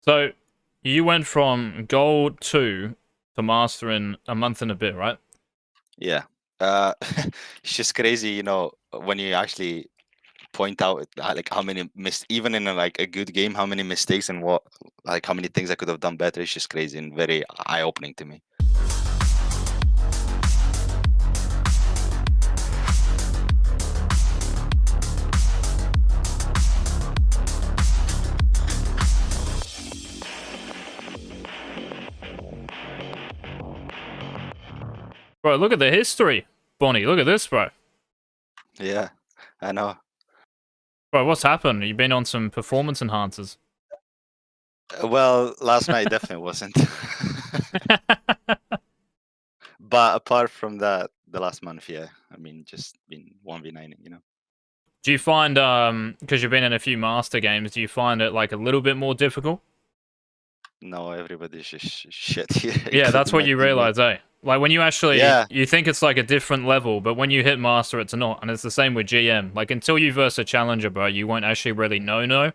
So you went from gold 2 to master in a month and a bit, right? Yeah. It's just crazy, when you actually point out like how many even in like a good game, how many mistakes and how many things I could have done better. It's just crazy and very eye-opening to me. Bro, look at the history. Bonnie, look at this, bro. Yeah, I know. Bro, what's happened? You've been on some performance enhancers. Well, last night definitely wasn't. But apart from that, the last month, yeah. I mean, just been 1v9ing. Do you find, because you've been in a few master games, do you find it like a little bit more difficult? No, everybody's just shit here, Yeah, that's including what my you teammate. realize, eh? Like when you actually, Yeah, you think it's like a different level, but when you hit master, it's not. And it's the same with GM. Like until you verse a challenger, bro, you won't actually really know. You know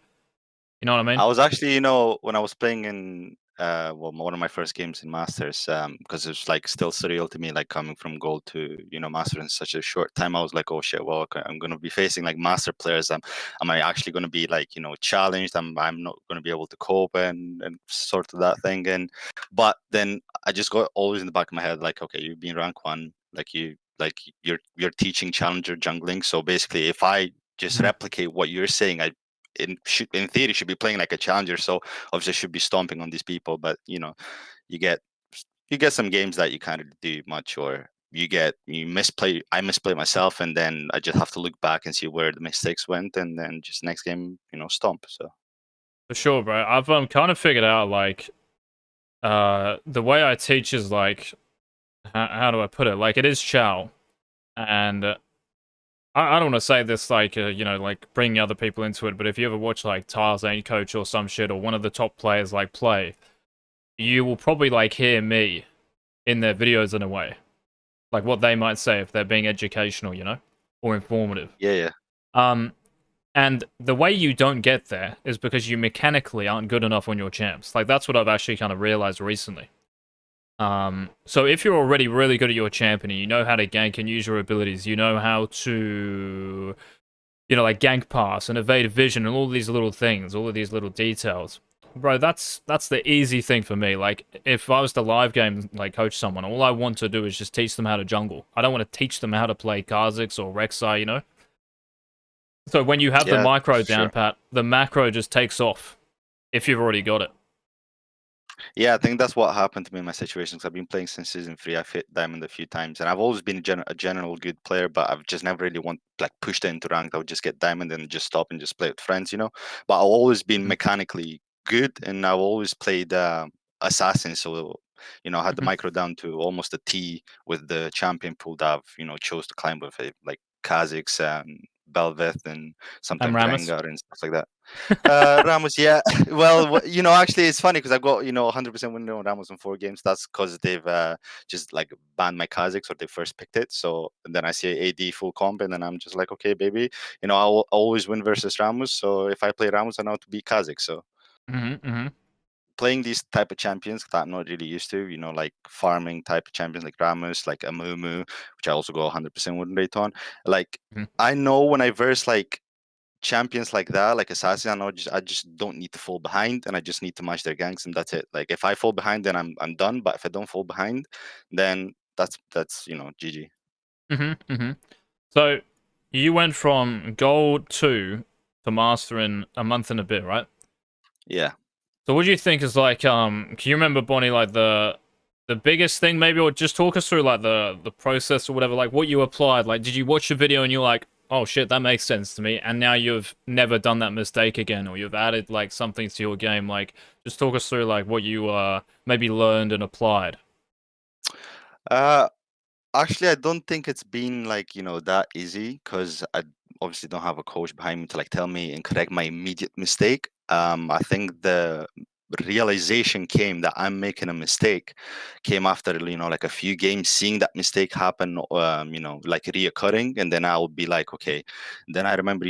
what I mean? I was actually, when I was playing in one of my first games in Masters, because it's like still surreal to me, like coming from gold to Master in such a short time. I was like, oh shit, well, okay, I'm gonna be facing like Master players. Am I actually gonna be like challenged? I'm not gonna be able to cope and sort of that thing. But then I just got always in the back of my head like, okay, you've been rank 1, you're teaching challenger jungling. So basically, if I just Mhm. replicate what you're saying, in theory should be playing like a challenger, so obviously should be stomping on these people. But you get some games that you kind of do much, or you misplay. I misplay myself, and then I just have to look back and see where the mistakes went, and then just next game, stomp. So For sure, bro. I've kind of figured out like the way I teach is like how do I put it? Like it is chow, and I don't want to say this like like bringing other people into it, but if you ever watch like Tiles Ain't Coach or some shit or one of the top players like play, you will probably like hear me in their videos in a way, like what they might say if they're being educational, or informative. yeah. Um, and the way you don't get there is because you mechanically aren't good enough on your champs. Like that's what I've actually kind of realized recently. So if you're already really good at your champion and you know how to gank and use your abilities, you know how to, like gank pass and evade vision and all these little things, all of these little details. Bro, that's the easy thing for me. Like, if I was to live game, like, coach someone, all I want to do is just teach them how to jungle. I don't want to teach them how to play Kha'Zix or Rek'Sai. So when you have the Yeah, micro down sure. pat, the macro just takes off if you've already got it. Yeah, I think that's what happened to me in my situation. Because I've been playing since season 3. I've hit diamond a few times, and I've always been a general good player, but I've just never really pushed into rank. I would just get diamond and just stop and just play with friends. But I've always been Mhm, mechanically good, and I've always played assassin. So I had the mhm. micro down to almost a T with the champion pool that I've chose to climb with it, like Kha'Zix and Belveth and And sometimes Rammus. Rengar and stuff like that. Ramos, yeah. Well, actually, it's funny because I got 100% win on Ramos in 4 games. That's because they've just like banned my Kazakhs, or they first picked it. So and then I see AD full comp, and then I'm just like, okay, baby, I'll always win versus Ramos. So if I play Ramos, I know to beat Kazakh. So Hmm, hmm. playing these type of champions that I'm not really used to, like farming type of champions like Ramos, like Amumu, which I also go 100% win rate on. Like Hmm. I know when I verse like champions like that, like Assassin, I just don't need to fall behind, and I just need to match their ganks, and that's it. Like if I fall behind, then I'm done. But if I don't fall behind, then that's GG. Hmm, hmm. So you went from gold 2 to master in a month and a bit, right? Yeah. So what do you think is like can you remember, Bonnie, like the biggest thing maybe, or just talk us through like the process or whatever, like what you applied? Like did you watch the video and you're like, oh shit, that makes sense to me, and now you've never done that mistake again, or you've added like something to your game? Like just talk us through like what you maybe learned and applied. Uh, Actually, I don't think it's been like that easy, because I obviously don't have a coach behind me to like tell me and correct my immediate mistake. I think the realization came that I'm making a mistake came after like a few games, seeing that mistake happen, like reoccurring, and then I would be like, okay. Then I remember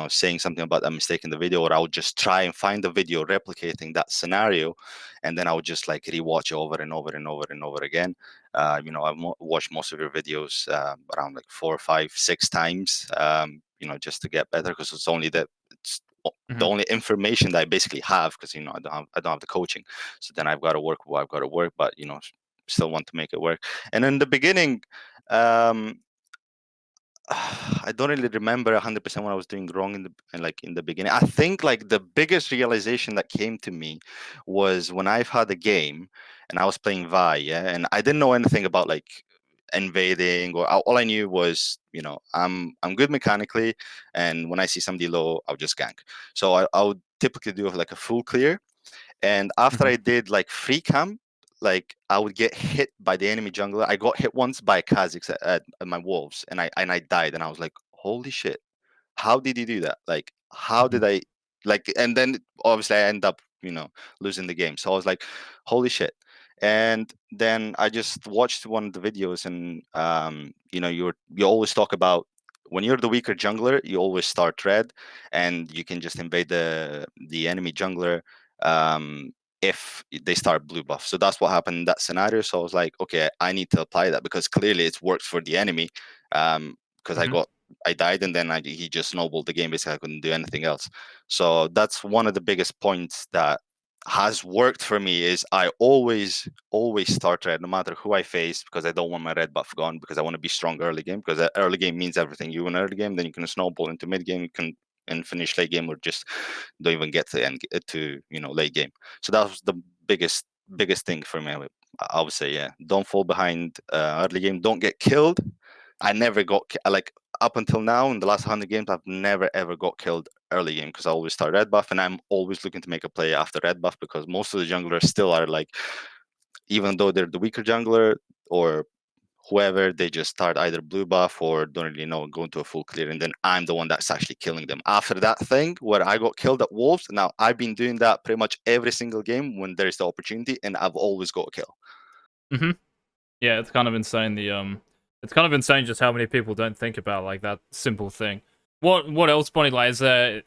saying something about that mistake in the video, or I would just try and find the video replicating that scenario, and then I would just like rewatch it over and over and over and over again. I've watched most of your videos around like 4, 5, 6 times, just to get better, because it's the only information that I basically have, because I don't have the coaching. So then I've got to work what I've got to work, but still want to make it work. And in the beginning, I don't really remember 100% what I was doing wrong in the beginning. I think like the biggest realization that came to me was when I've had a game and I was playing Vi, yeah, and I didn't know anything about like invading, or all I knew was I'm good mechanically, and when I see somebody low, I'll just gank. So I would typically do like a full clear, and after I did like free camp, like I would get hit by the enemy jungler. I got hit once by Kha'Zix at my wolves, and I died, and I was like, holy shit, how did you do that? Like, how did I like? And then obviously I end up losing the game. So I was like, holy shit. And then I just watched one of the videos, and you always talk about when you're the weaker jungler, you always start red, and you can just invade the enemy jungler if they start blue buff. So that's what happened in that scenario. So I was like, okay, I need to apply that, because clearly it's worked for the enemy. Because I died, and then he just snowballed the game. Basically, I couldn't do anything else. So that's one of the biggest points that has worked for me, is I always start red no matter who I face, because I don't want my red buff gone, because I want to be strong early game, because early game means everything. You win early game, then you can snowball into mid game, you can and finish late game, or just don't even get to end to late game. So that was the biggest thing for me. I would say, yeah, don't fall behind early game, don't get killed. I never got like up until now in the last 100 games, I've never ever got killed early game, because I always start red buff, and I'm always looking to make a play after red buff, because most of the junglers still are like, even though they're the weaker jungler or whoever, they just start either blue buff or don't really know and go into a full clear, and then I'm the one that's actually killing them. After that thing where I got killed at wolves, now I've been doing that pretty much every single game when there's the opportunity, and I've always got a kill. Yeah, it's kind of insane. It's kind of insane just how many people don't think about like that simple thing. What else, Bonnie? Like,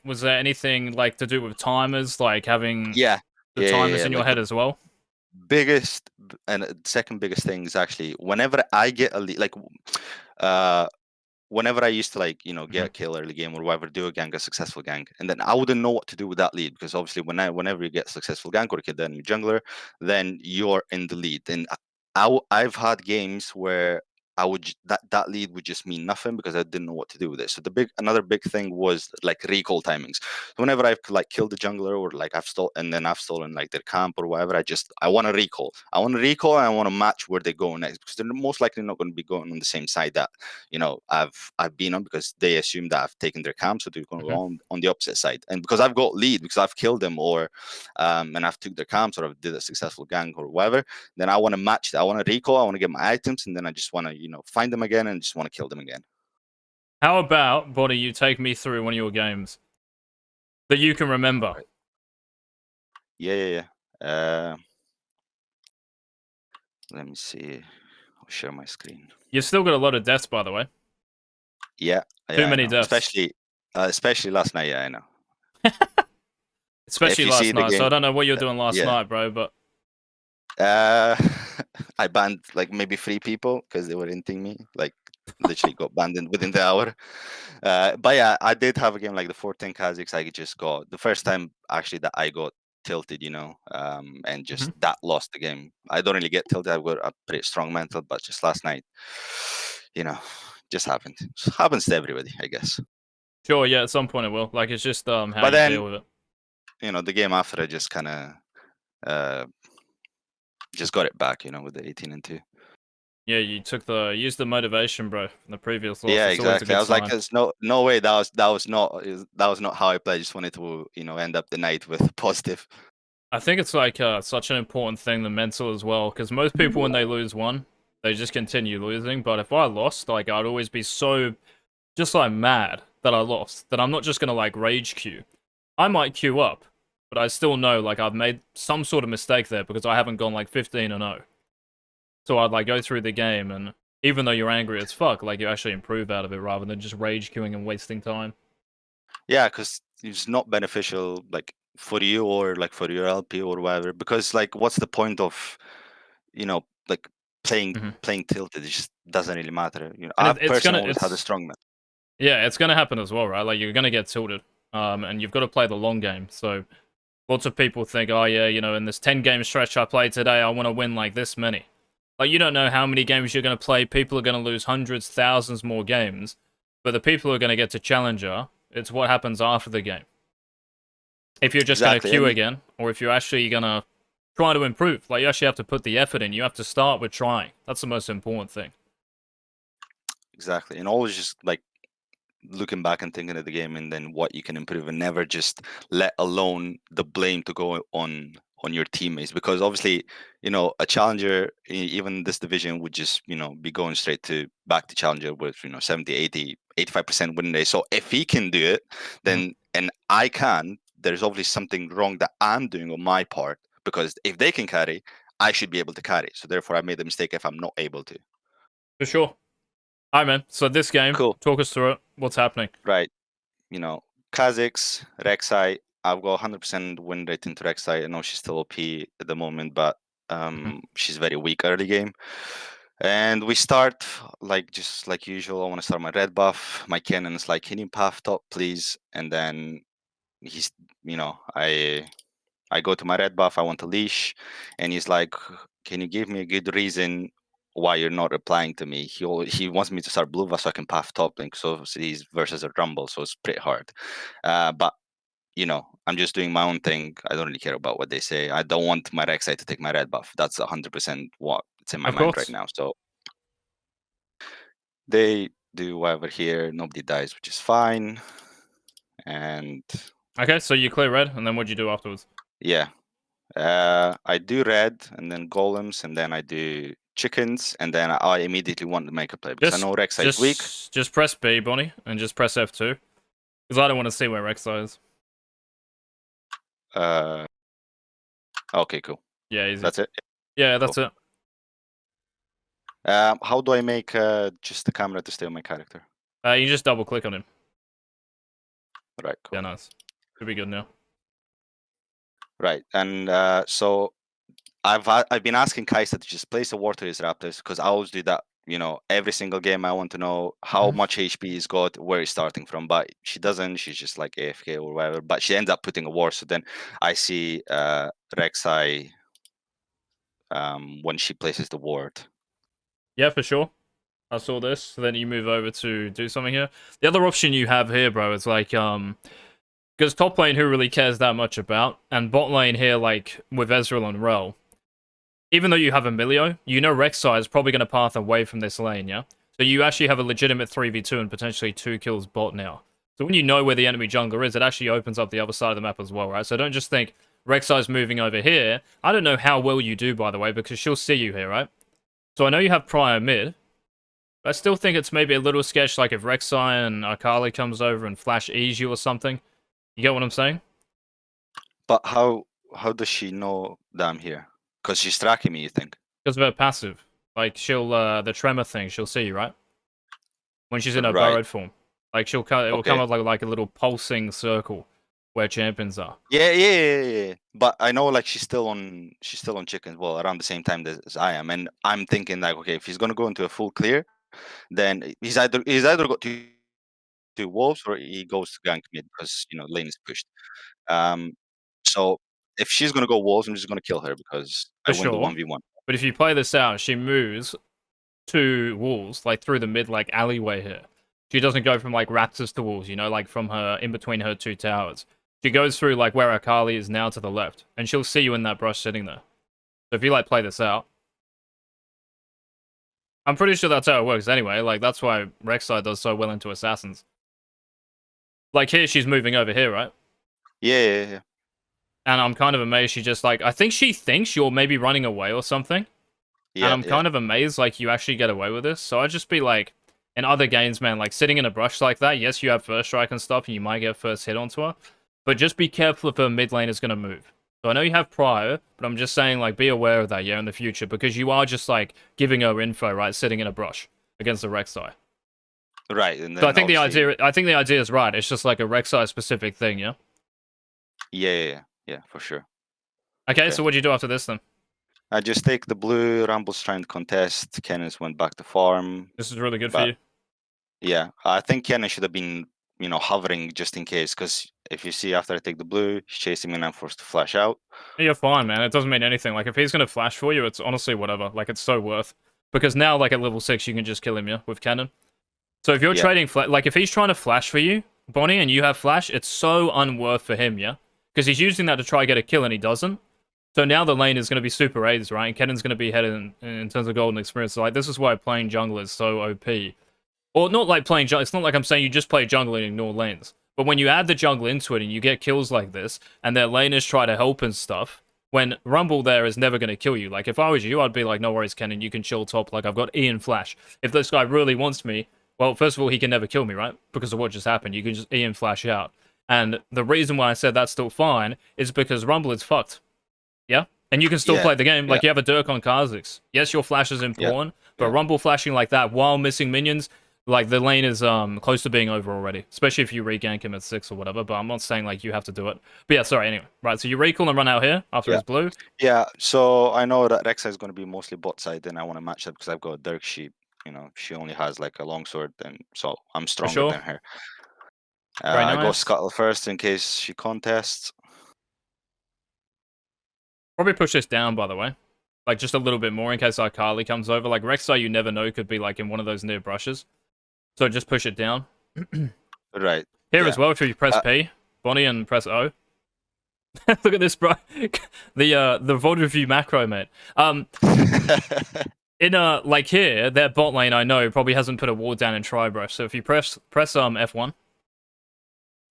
was there anything like to do with timers, like having the timers in your like head as well? Biggest and second biggest thing is actually whenever I get a lead, like whenever I used to like get a kill early game or whatever, do a successful gank, and then I wouldn't know what to do with that lead, because obviously whenever you get a successful gank or kill the enemy jungler, then you're in the lead. And I've had games where I would that lead would just mean nothing, because I didn't know what to do with it. So another big thing was like recall timings. So whenever I've like killed the jungler, or like I've stolen like their camp or whatever, I want to recall. And I want to match where they go next, because they're most likely not going to be going on the same side that I've been on, because they assume that I've taken their camp, so they're going to go on the opposite side. And because I've got lead, because I've killed them, or and I've took their camps, or I've did a successful gank or whatever, then I want to match that. I want to recall, I want to get my items, and then I just want to find them again and just want to kill them again. How about, Body, you take me through one of your games that you can remember? Right. Yeah. Let me see. I'll share my screen. You've still got a lot of deaths, by the way. Yeah. Too many deaths. Especially last night, yeah, I know. Especially last night, so I don't know what you're doing last night, bro, but... I banned like maybe 3 people because they were hinting me, like literally got banned within the hour. But yeah, I did have a game like the 14 Kha'Zix. I just got the first time actually that I got tilted, and just that lost the game. I don't really get tilted. I've got a pretty strong mental, but just last night, just happened. It happens to everybody, I guess. Sure, yeah, at some point it will. Like, it's just how you deal with it. The game after, I just kind of just got it back, with the 18 and 2. Yeah, you used the motivation, bro, from the previous loss. Yeah, exactly. I was like, there's no way that was not how I played. I just wanted to, end up the night with positive. I think it's like such an important thing, the mental as well, because most people when they lose one, they just continue losing. But if I lost, like, I'd always be so just like mad that I lost, that I'm not just gonna like rage queue. I might queue up, but I still know like I've made some sort of mistake there because I haven't gone like 15-0. So I'd like go through the game, and even though you're angry as fuck, like you actually improve out of it rather than just rage queuing and wasting time. Yeah, because it's not beneficial, like for you or like for your LP or whatever. Because like, what's the point of, like playing Hmm. playing tilted? It just doesn't really matter. And I it's personally gonna always had a strong man. yeah, it's gonna happen as well, right? Like you're gonna get tilted, and you've got to play the long game. So lots of people think, oh yeah, in this 10-game stretch I played today, I want to win like this many. Like you don't know how many games you're gonna play. People are gonna lose hundreds, thousands more games, but the people who are gonna get to challenger, it's what happens after the game. If you're just gonna Exactly, queue again, or if you're actually gonna try to improve, like you actually have to put the effort in. You have to start with trying. That's the most important thing. and always just like looking back and thinking of the game and then what you can improve, and never just let alone the blame to go on your teammates, because obviously a challenger, even this division, would just be going straight to back to challenger with 70, 80, 85% win rate. So if he can do it, Mhm. then and I can, there's obviously something wrong that I'm doing on my part, because if they can carry, I should be able to carry. So therefore I made the mistake if I'm not able to. For sure. Alright, man. So this game, Cool. talk us through it. What's happening? Right. Kha'Zix, Rek'Sai. I've got 100% win rate into Rek'Sai. I know she's still OP at the moment, but Mhm. she's very weak early game. And we start like just like usual. I want to start my red buff. My cannon's like, can you path top, please? And then he's, I go to my red buff. I want a leash, and he's like, can you give me a good reason why you're not replying to me? He wants me to start blue buff so I can path top link. So he's versus a rumble, so it's pretty hard. But I'm just doing my own thing. I don't really care about what they say. I don't want my Rek'Sai to take my red buff. That's 100% what it's in my Of mind right course. now. So they do whatever here. Nobody dies, which is fine. And Okay, so you clear red, and then what'd you do afterwards? yeah, I do red, and then golems, and then I do chickens, and then I immediately want to make a play because I Just, know Rek'Sai is weak. just press B, Bonnie, and just press F2. Because I don't want to see where Rek'Sai is. Uh, okay, cool. Yeah, easy. That's it. Yeah, Cool. that's it. How do I make just the camera to stay on my character? You just double click on him. Right, Yeah, cool. nice. Should be good now. Right, and so I've been asking Kaisa to just place a war to his raptors, because I always do that. Every single game I want to know how Mhm. much HP he's got, where he's starting from. But she doesn't. She's just like AFK or whatever. But she ends up putting a war. So then I see Rek'Sai when she places the ward. Yeah, for sure. I saw this. So then you move over to do something here. The other option you have here, bro, is like, because top lane who really cares that much about, and bot lane here, like, with Ezreal and Rel, even though you have Emilio, you know Rek'Sai is probably going to path away from this lane, yeah? So you actually have a legitimate 3v2 and potentially 2 kills bot now. So when you know where the enemy jungler is, it actually opens up the other side of the map as well, right? So don't just think Rek'Sai's moving over here. I don't know how well you do, by the way, because she'll see you here, right? So I know you have Prior mid, but I still think it's maybe a little sketch, like if Rek'Sai and Akali comes over and flash Eagz you or something. You get what I'm saying? But how does she know that I'm here? Because she's tracking me. You think? Because of her passive. Like, she'll, the tremor thing, she'll see you, right? When she's in her Right. burrowed form. Like, it will come Okay. up like a little pulsing circle where champions are. Yeah. But I know like she's still on chickens. Well, around the same time as I am, and I'm thinking like, okay, if he's gonna go into a full clear, then he's either got two wolves or he goes to gank mid because lane is pushed. Um, so if she's gonna go wolves, I'm just gonna kill her because I For win the sure. 1v1. But if you play this out, she moves to walls, like through the mid, like alleyway here. She doesn't go from like raptors to walls, like from her in between her two towers. She goes through like where Akali is now to the left, and she'll see you in that brush sitting there. So if you like play this out, I'm pretty sure that's how it works anyway. Like that's why Rek'Sai does so well into assassins. Like here, she's moving over here, right? Yeah. And I'm kind of amazed. She just like I think she thinks you're maybe running away or something. And Yeah. I'm Yeah. kind of amazed, like, you actually get away with this. So I'd just be like, in other games, man, like, sitting in a brush like that, yes, you have first strike and stuff, and you might get first hit onto her, but just be careful if her mid lane is going to move. So I know you have prior, but I'm just saying, like, be aware of that, yeah, in the future, because you are just, like, giving her info, right, sitting in a brush against the Rek'Sai. Right, and So I then think obviously, I think the idea is right. It's just like a Rek'Sai specific thing, yeah. yeah, for sure. Okay, Okay. so what do you do after this then? I just take the blue. Rumble's trying to contest. Cannons went back to farm, This is really good for but you. yeah, I think Cannon should have been, hovering just in case. Because if you see after I take the blue, he's chasing me and I'm forced to flash out. You're fine, man. It doesn't mean anything. Like if he's gonna flash for you, it's honestly whatever. Like it's so worth because now, like at level 6, you can just kill him, yeah, with cannon. So if you're Yeah, trading like if he's trying to flash for you, Bonnie, and you have flash, it's so unworth for him, yeah, because he's using that to try get a kill and he doesn't. So now the lane is going to be super Eagz, right? And Cannon's going to be headed in terms of golden experience. So like this is why playing jungle is so OP. Or not like playing jungle. It's not like I'm saying you just play jungle and ignore lanes. But when you add the jungle into it and you get kills like this, and their laners try to help and stuff, when Rumble there is never going to kill you. Like if I was you, I'd be like, no worries, Cannon, you can chill top. Like I've got Ian Flash. If this guy really wants me, well, first of all, he can never kill me, right? Because of what just happened. You can just Ian Flash out. And the reason why I said that's still fine is because Rumble is fucked. Yeah? And you can still yeah, play the game. yeah, Like, you have a Dirk on Kha'Zix. Yes, your flash is yeah, important, but yeah. Rumble flashing like that while missing minions, like, the lane is close to being over already. Especially if you regank him at 6 or whatever, but I'm not saying, like, you have to do it. But yeah, sorry, anyway. Right, so you recall and run out here after Yeah. his blue. Yeah, so I know that Rexa is going to be mostly bot side, and I want to match that because I've got Dirk. She only has like a longsword, and so I'm For stronger sure. than her. Very I go nice. Scuttle first in case she contests. Probably push this down, by the way. Like, just a little bit more in case Akali comes over. Like, Rek'Sai, you never know, could be, like, in one of those near brushes. So just push it down. Right. Here Yeah. as well, if you press P, Bonnie, and press O. Look at this, bro. The VOD review macro, mate. Like here, their bot lane, I know, probably hasn't put a ward down in Tribrush. So if you press F1,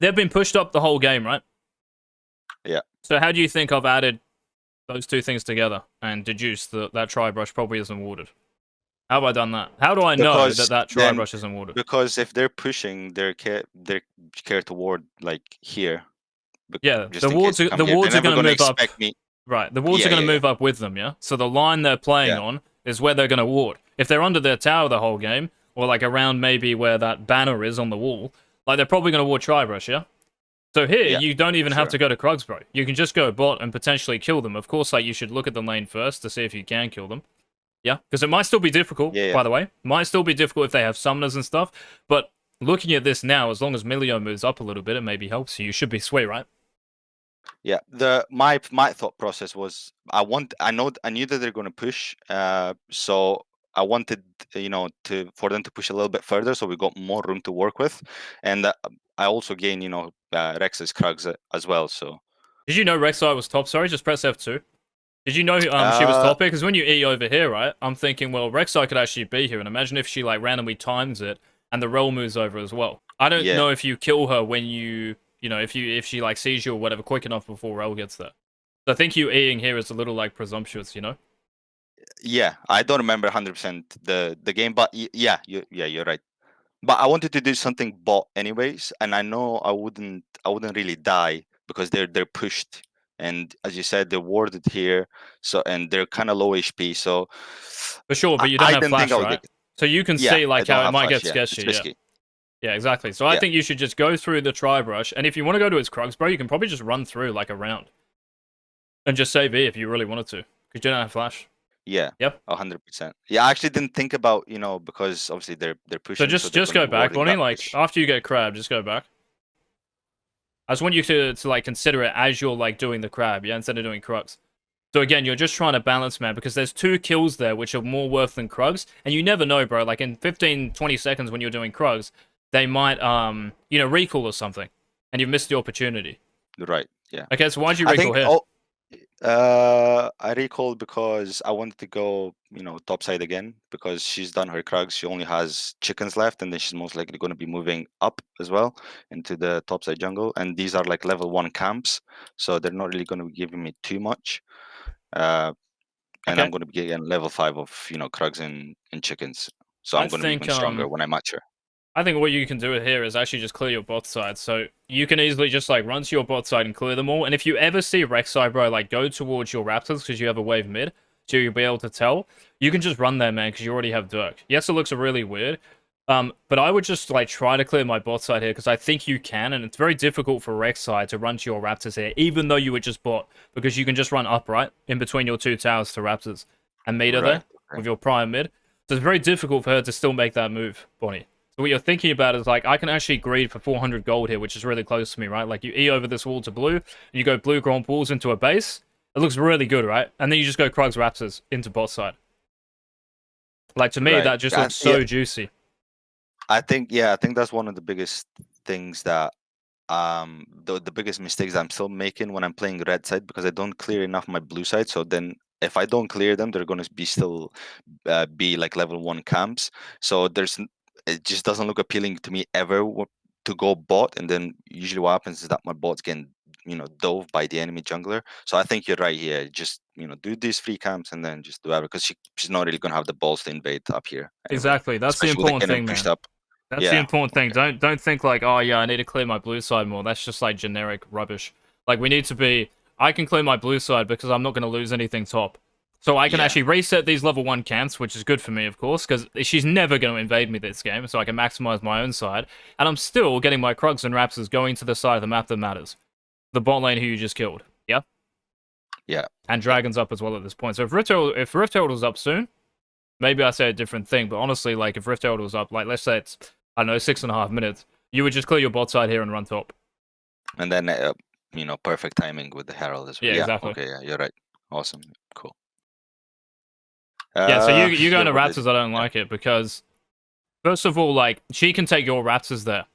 they've been pushed up the whole game, right? Yeah. So how do you think I've added those two things together and deduced that Tribrush probably isn't warded? How have I done that? How do I know that Tribrush isn't warded? Because if they're pushing, they're care to ward like here. Yeah, the wards are going to move up. Right, the wards are going to move up with them, yeah? So the line they're playing on is where they're going to ward. If they're under their tower the whole game, or like around maybe where that banner is on the wall, like they're probably going to ward Tribrush, yeah? So here, you don't even have to go to Krugs, bro. You can just go bot and potentially kill them. Of course, like you should look at the lane first to see if you can kill them. Yeah, because it might still be difficult, by the way. Might still be difficult if they have summoners and stuff. But looking at this now, as long as Milio moves up a little bit, it maybe helps you. You should be sweet, right? Yeah, my thought process was I knew that they're going to push, so I wanted for them to push a little bit further, so we got more room to work with, and I also gained Rex's Krugs as well. So did you know Rek'Sai was top? Sorry, just press F2. Did you know she was top here? Because when you E over here, right, I'm thinking, well, Rek'Sai could actually be here, and imagine if she like randomly times it and the rel moves over as well. I don't know if you kill her when if she like sees you or whatever quick enough before rel gets there. So I think you Eing here is a little like presumptuous, Yeah, I don't remember 100% the game, but you're right. But I wanted to do something bot anyways, and I know I wouldn't really die because they're pushed, and as you said, they're warded here, and they're kind of low HP. So for sure, but you don't have flash, right? So you can see like how it might get sketchy. Yeah, exactly. So I think you should just go through the Tribrush, and if you want to go to his Krugs, bro, you can probably just run through like a round and just save E if you really wanted to, because you don't have flash. Yeah. Yep. 100%. Yeah, I actually didn't think about because obviously they're pushing. So just go back, Bonnie. Like after you get crab, just go back. I just want you to like consider it as you're like doing the crab, yeah, instead of doing Krugs. So again, you're just trying to balance, man, because there's 2 kills there which are more worth than Krugs, and you never know, bro. Like in 15-20 seconds when you're doing Krugs, they might recall or something, and you've missed the opportunity. Right. Yeah. Okay, so why'd you recall here? I recalled because I wanted to go, top side again, because she's done her Krugs. She only has chickens left, and then she's most likely going to be moving up as well into the top side jungle. And these are like level 1 camps, so they're not really going to be giving me too much. And I'm going to be getting level 5 of Krugs and chickens, so I'm going to be even stronger when I match her. I think what you can do here is actually just clear your bot side. So you can easily just like run to your bot side and clear them all. And if you ever see Rek'Sai, bro, like go towards your Raptors because you have a wave mid, so you'll be able to tell. You can just run there, man, because you already have Dirk. Yes, it looks really weird, But I would just like try to clear my bot side here because I think you can, and it's very difficult for Rek'Sai to run to your Raptors here, even though you were just bot, because you can just run upright in between your two towers to Raptors and meter Right. there with your Prime mid. So it's very difficult for her to still make that move, Bonnie. So what you're thinking about is like, I can actually greed for 400 gold here, which is really close to me, right? Like you E over this wall to blue, and you go blue Grand Pools into a base. It looks really good, right? And then you just go Krugs Raptors into bot side. Like to me, Right. that just looks so juicy. I think that's one of the biggest things that the biggest mistakes I'm still making when I'm playing red side, because I don't clear enough my blue side. So then if I don't clear them, they're going to be still be like level 1 camps. So it just doesn't look appealing to me ever to go bot, and then usually what happens is that my bot's getting dove by the enemy jungler. So I think you're right here. Just do these 3 camps and then just do whatever, because she's not really gonna have the balls to invade up here anyway. Exactly, that's the Especially with important thing, man. pushed up. That's the important thing. Don't think like, oh yeah, I need to clear my blue side more. That's just like generic rubbish. Like we need to be, I can clear my blue side because I'm not going to lose anything top. So I can actually reset these level 1 camps, which is good for me, of course, because she's never going to invade me this game, so I can maximize my own side. And I'm still getting my Krugs and Raptors going to the side of the map that matters. The bot lane who you just killed. Yeah? Yeah. And Dragon's up as well at this point. So if Rift Herald was up soon, maybe I say a different thing, but honestly, like, if Rift Herald was up, like, let's say it's, I don't know, 6.5 minutes, you would just clear your bot side here and run top. And then, perfect timing with the Herald as well. Yeah, exactly. Okay, yeah, you're right. Awesome. Cool. Yeah, so you going to Raptors, I don't like it, because, first of all, like, she can take your Raptors there,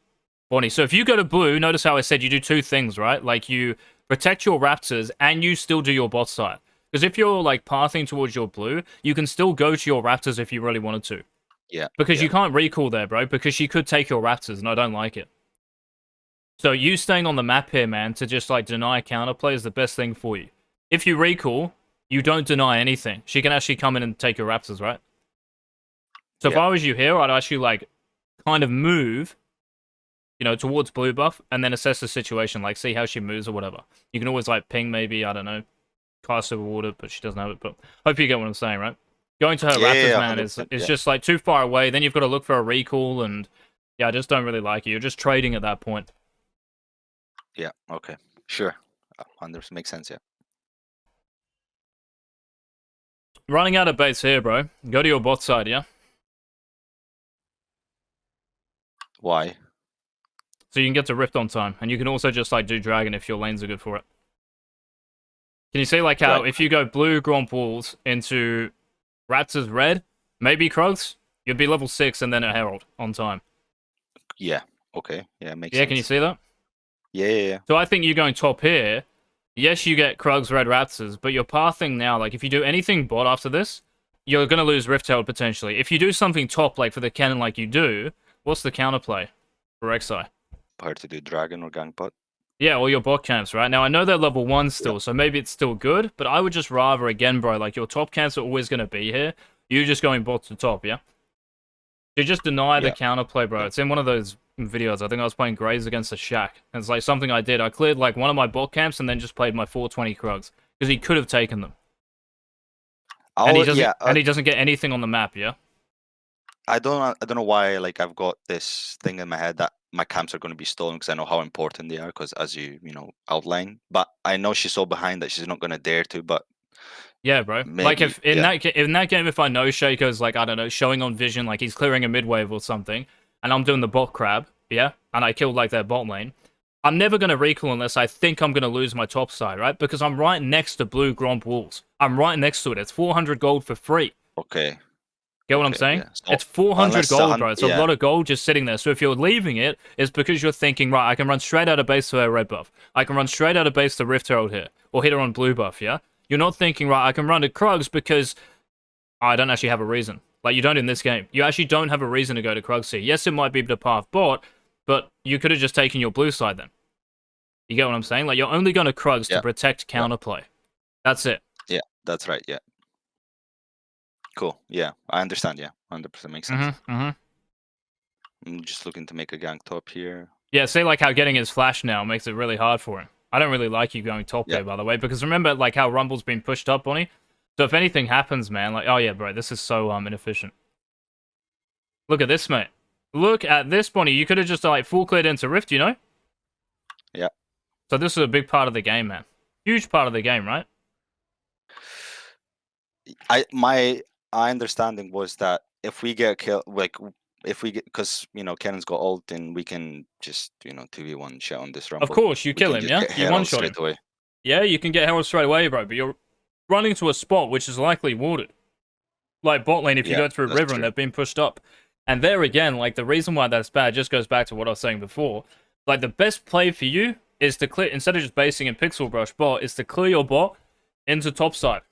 Bonnie. So if you go to blue, notice how I said you do 2 things, right? Like, you protect your Raptors, and you still do your bot side. Because if you're, like, pathing towards your blue, you can still go to your Raptors if you really wanted to. Yeah. Because you can't recall there, bro, because she could take your Raptors, and I don't like it. So you staying on the map here, man, to just, like, deny counterplay is the best thing for you. If you recall, you don't deny anything. She can actually come in and take your Raptors, right? So if I was you here, I'd actually, like, kind of move, towards blue buff, and then assess the situation, like, see how she moves or whatever. You can always, like, ping maybe, I don't know, cast over water, but she doesn't have it, but hope you get what I'm saying, right? Going to her Raptors, man, is just, like, too far away. Then you've got to look for a recall, and, yeah, I just don't really like it. You're just trading at that point. Yeah, okay. Sure. 100% makes sense, yeah. Running out of base here, bro. Go to your bot side, yeah? Why? So you can get to Rift on time, and you can also just, like, do Dragon if your lanes are good for it. Can you see, like, how if you go blue Grand Pools into Raptors red, maybe Krugs, you'd be level 6 and then a Herald on time. Yeah, okay. Yeah, makes sense. Yeah, can you see that? Yeah. So I think you going top here, yes, you get Krugs, red Raptors, but you're pathing now, like, if you do anything bot after this, you're going to lose Rift Herald potentially. If you do something top, like, for the cannon like you do, what's the counterplay for Rek'Sai? Hard to do Dragon or Gangbot. Yeah, all your bot camps, right? Now, I know they're level 1 still, so maybe it's still good, but I would just rather, again, bro, like, your top camps are always going to be here. You just going bot to top, yeah? You just deny the counterplay, bro. It's in one of those videos. I think I was playing Graves against a Shack. And it's like something I did. I cleared, like, one of my bot camps and then just played my 420 Krugs. Because he could have taken them. And he doesn't get anything on the map, yeah? I don't know why, like, I've got this thing in my head that my camps are going to be stolen because I know how important they are, because as you outline, but I know she's so behind that she's not going to dare to. But yeah, bro. Maybe, like, if in that game, if I know Shaco's, like, I don't know, showing on vision, like he's clearing a mid wave or something, and I'm doing the bot crab, yeah, and I killed, like, their bot lane, I'm never going to recall unless I think I'm going to lose my top side, right? Because I'm right next to blue Gromp Wolves. I'm right next to it. It's 400 gold for free. Okay. Get what I'm saying? Yeah. So it's 400 gold, bro. It's a lot of gold just sitting there. So if you're leaving it, it's because you're thinking, right, I can run straight out of base to her red buff. I can run straight out of base to Rift Herald here. Or hit her on blue buff, yeah? You're not thinking, right, I can run to Krugs because I don't actually have a reason. Like, you don't in this game. You actually don't have a reason to go to Krugs here. Yes, it might be the path bot, but you could have just taken your blue side then. You get what I'm saying? Like, you're only going to Krugs to protect counterplay. That's it. Yeah, that's right, yeah. Cool. Yeah, I understand. Yeah, 100% makes sense. I'm just looking to make a gank top here. Yeah, see, like, how getting his flash now makes it really hard for him. I don't really like you going top there, by the way, because remember, like, how Rumble's been pushed up, Bonnie? So if anything happens, man, like, oh yeah, bro, this is so inefficient. Look at this, mate. Look at this, Bonnie. You could have just like full cleared into Rift, you know? Yeah. So this is a big part of the game, man. Huge part of the game, right? My understanding was that if we get killed, like if we get, because Kennen's got ult and we can just 2v1 shit on this Of Rumble. course, you We kill can him, just yeah? get You Herald one-shot him. straight away. Yeah, you can get Herald straight away, bro, but you're running to a spot which is likely warded. Like bot lane, if you Yeah, go through that's river and true. they've been pushed up. And there again, like the reason why that's bad just goes back to what I was saying before. Like the best play for you is to clear, instead of just basing in pixel brush bot, is to clear your bot into top side.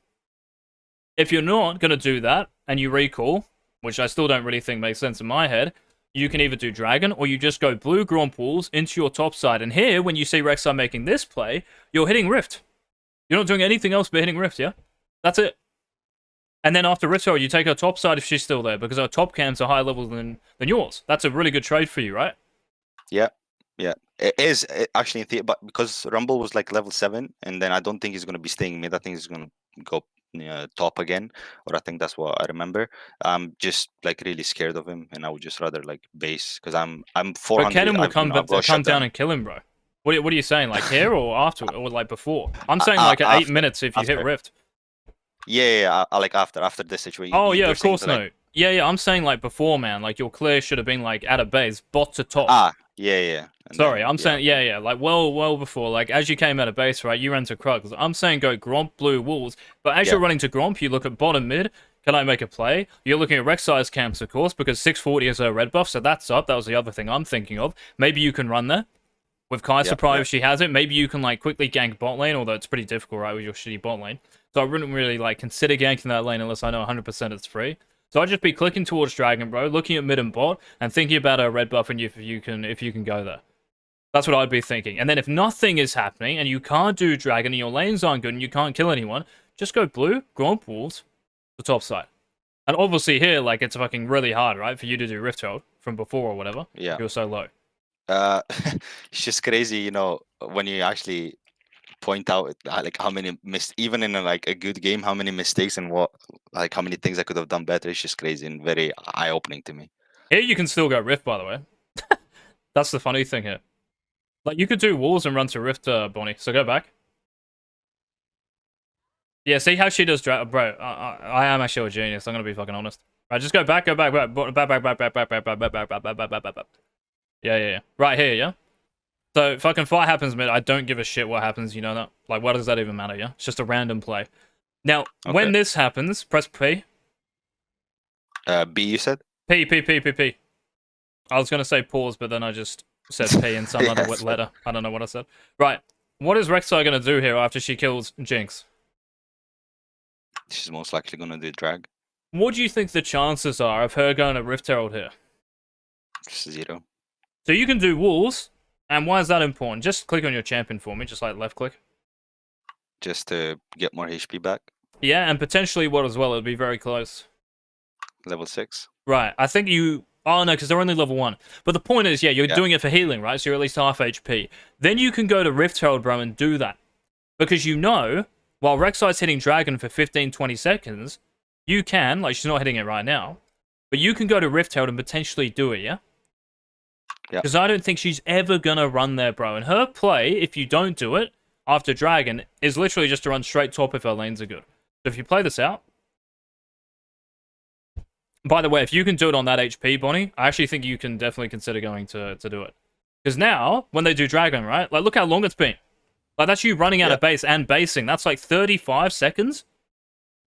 If you're not going to do that and you recall, which I still don't really think makes sense in my head, you can either do Dragon or you just go blue Gromp walls into your top side. And here, when you see Rek'Sai making this play, you're hitting Rift. You're not doing anything else but hitting Rift, yeah? That's it. And then after Rift Herald, you take her top side if she's still there, because her top cams are higher level than yours. That's a really good trade for you, right? Yeah, yeah. It is actually, but because Rumble was like level 7, and then I don't think he's going to be staying mid. I think he's going to go top again, or I think that's what I remember. I'm just like really scared of him, and I would just rather like base, because I'm But 400. Kennen will I've got come down shutdown. and kill him, bro. What are you saying? Like here or after, or like before? I'm saying like at 8 minutes if you hit after. Rift. Yeah, I like after this situation. Oh yeah, you're of course saying, no. Yeah, I'm saying like before, man. Like your clear should have been like at a base, bot to top. Yeah. And Sorry, then, I'm saying yeah, like well before, like as you came out of base, right? You ran to Krug. I'm saying go Gromp, blue walls, but as you're running to Gromp, you look at bottom mid. Can I make a play? You're looking at Rek'Sai's camps, of course, because 640 is her red buff, so that's up. That was the other thing I'm thinking of. Maybe you can run there with Kai Surprise if she has it. Maybe you can like quickly gank bot lane, although it's pretty difficult, right, with your shitty bot lane. So I wouldn't really like consider ganking that lane unless I know 100% it's free. So I'd just be clicking towards Dragon, bro, looking at mid and bot, and thinking about a red buff and if you can go there. That's what I'd be thinking. And then if nothing is happening and you can't do Dragon and your lanes aren't good and you can't kill anyone, just go blue, Gromp walls, the top side. And obviously here, like, it's fucking really hard, right, for you to do Rift Hold from before or whatever. Yeah. You're so low. It's just crazy, when you actually point out like how many even in like a good game, how many mistakes and how many things I could have done better. It's just crazy and very eye-opening to me. Here you can still go Rift, by the way. That's the funny thing here. Like, you could do walls and run to Rift, Bonnie. So go back. Yeah, see how she does bro, I am actually a genius. I'm gonna be fucking honest. Right, just go back. Yeah. Right here, yeah? So, fucking fight happens mid. I don't give a shit what happens, you know that? Like, what does that even matter, yeah? It's just a random play. Now, when this happens, press P. B, you said? P. I was gonna say pause, but then I just said P in some other letter. I don't know what I said. Right. What is Rek'Sai gonna do here after she kills Jinx? She's most likely gonna do drag. What do you think the chances are of her going to Rift Herald here? 0. So you can do walls, and why is that important? Just click on your champion for me, just like left click. Just to get more HP back. Yeah, and potentially what as well, it would be very close. Level 6. Right, I think you... Oh no, because they're only level 1. But the point is, yeah, you're doing it for healing, right? So you're at least half HP. Then you can go to Rift Herald, bro, and do that. Because you know, while Rek'Sai's hitting Dragon for 15-20 seconds, you can, like she's not hitting it right now, but you can go to Rift Herald and potentially do it, yeah? Yeah. Because I don't think she's ever going to run there, bro. And her play, if you don't do it, after Dragon, is literally just to run straight top if her lanes are good. So if you play this out... By the way, if you can do it on that HP, Bonnie, I actually think you can definitely consider going to do it. Because now, when they do Dragon, right? Like, look how long it's been. Like, that's you running out of base and basing. That's like 35 seconds?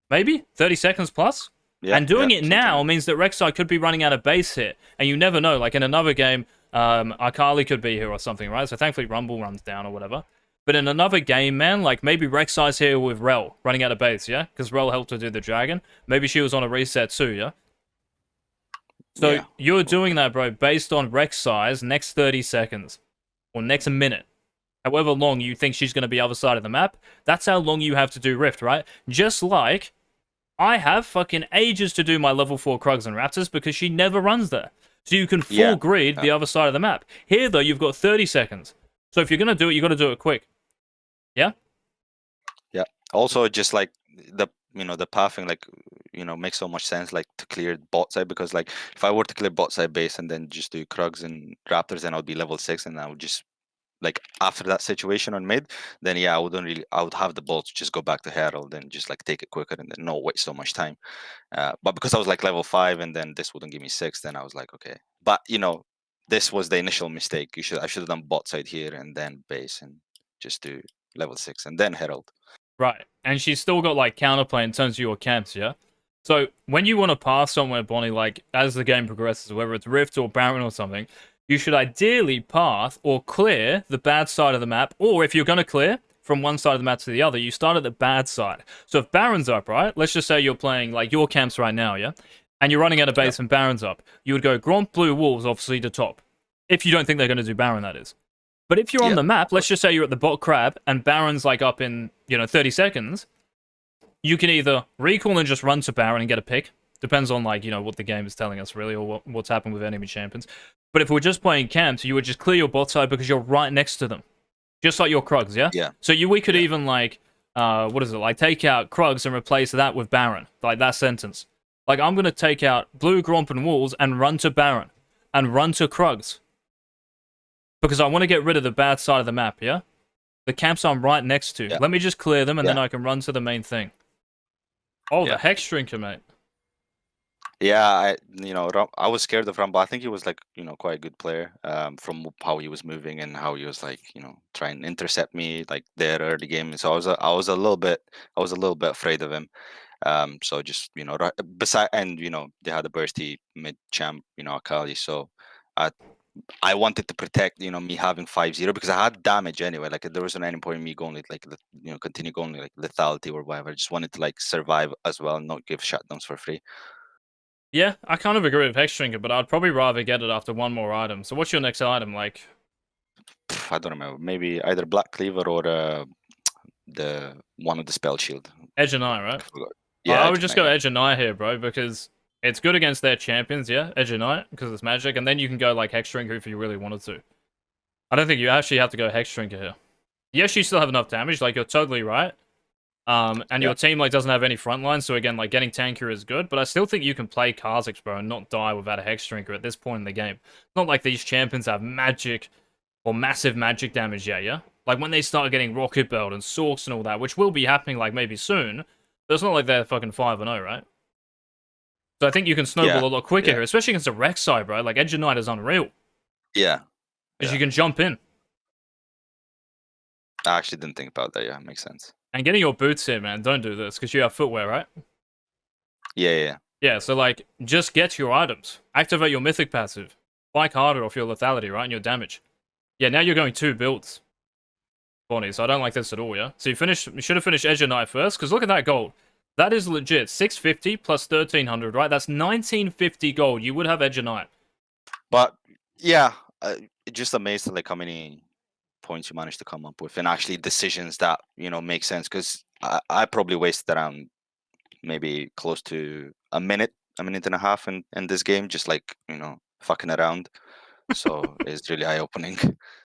Maybe? 30 seconds plus? Yeah, and doing it now means that Rek'Sai could be running out of base here. And you never know. Like, in another game, Akali could be here or something, right? So thankfully Rumble runs down or whatever. But in another game, man, like maybe Rek'Sai's here with Rel running out of base, yeah? Because Rel helped her do the Dragon. Maybe she was on a reset too, yeah? So you're doing that, bro, based on Rek'Sai's next 30 seconds. Or next minute. However long you think she's going to be other side of the map. That's how long you have to do Rift, right? Just like I have fucking ages to do my level 4 Krugs and Raptors because she never runs there. So you can full greed the other side of the map. Here, though, you've got 30 seconds. So if you're going to do it, you got to do it quick. Yeah? Yeah. Also, just like the pathing, like, makes so much sense, like to clear bot side, because like if I were to clear bot side base and then just do Krugs and Raptors, then I would be level 6, and I would just like after that situation on mid, then yeah, I would have the ball to just go back to Herald and just like take it quicker and then not waste so much time. But because I was like level 5 and then this wouldn't give me 6, then I was like, okay. But this was the initial mistake. I should have done bot side here and then base and just do level 6 and then Herald. Right. And she's still got like counterplay in terms of your camps, yeah? So when you want to pass somewhere, Bonnie, like as the game progresses, whether it's Rift or Baron or something, you should ideally path or clear the bad side of the map, or if you're going to clear from one side of the map to the other, you start at the bad side. So if Baron's up, right? Let's just say you're playing like your camps right now, yeah? And you're running out of base and Baron's up. You would go Gromp, Blue, Wolves, obviously to top. If you don't think they're going to do Baron, that is. But if you're on the map, let's just say you're at the bot crab and Baron's like up in, 30 seconds, you can either recall and just run to Baron and get a pick. Depends on like, what the game is telling us really, or what's happened with enemy champions. But if we're just playing camps, you would just clear your bot side because you're right next to them. Just like your Krugs, yeah? Yeah. So we could even like, like take out Krugs and replace that with Baron. Like that sentence. Like I'm going to take out Blue, Gromp, and Wolves and run to Baron. And run to Krugs. Because I want to get rid of the bad side of the map, yeah? The camps I'm right next to. Yeah. Let me just clear them, and then I can run to the main thing. Oh, the Hex Drinker, mate. Yeah, I was scared of Rumble. I think he was like, quite a good player. From how he was moving and how he was like, trying to intercept me like there early game. So I was a little bit afraid of him. So just beside, and they had a bursty mid champ, Akali. So I wanted to protect, me having 5-0 because I had damage anyway. Like there wasn't any point in me going like, continue going like lethality or whatever. I just wanted to like survive as well and not give shutdowns for free. Yeah, I kind of agree with Hex Drinker, but I'd probably rather get it after one more item. So what's your next item like? I don't remember. Maybe either Black Cleaver or the one with the spell shield. Edge and Eye, right? Yeah, I would just go Edge and Eye here, bro, because it's good against their champions, yeah? Edge and Eye, because it's magic, and then you can go like Hex Drinker if you really wanted to. I don't think you actually have to go Hex Drinker here. Yes, you still have enough damage, like you're totally right. And your team like doesn't have any front lines, so again, like getting tankier is good, but I still think you can play Kha'Zix, bro, and not die without a Hex Drinker at this point in the game. Not like these champions have magic or massive magic damage yet, yeah? Like when they start getting Rocket Belt and Sorks and all that, which will be happening like maybe soon, but it's not like they're fucking 5-0, right? So I think you can snowball a lot quicker here, especially against a Rek'Sai, bro. Like Edge of Night is unreal. Yeah. Because you can jump in. I actually didn't think about that, makes sense. And getting your boots here, man, don't do this, because you have footwear, right? Yeah. Yeah, so like, just get your items. Activate your mythic passive. Spike harder off your lethality, right, and your damage. Yeah, now you're going 2 builds. Bonnie, so I don't like this at all, yeah? So you should have finished Edge of Night first, because look at that gold. That is legit. 650 plus 1300, right? That's 1950 gold. You would have Edge of Night. But, yeah, just amazed at like how many points you managed to come up with and actually decisions that, make sense. Because I probably wasted around maybe close to a minute and a half in this game, just like, fucking around. So it's really eye-opening.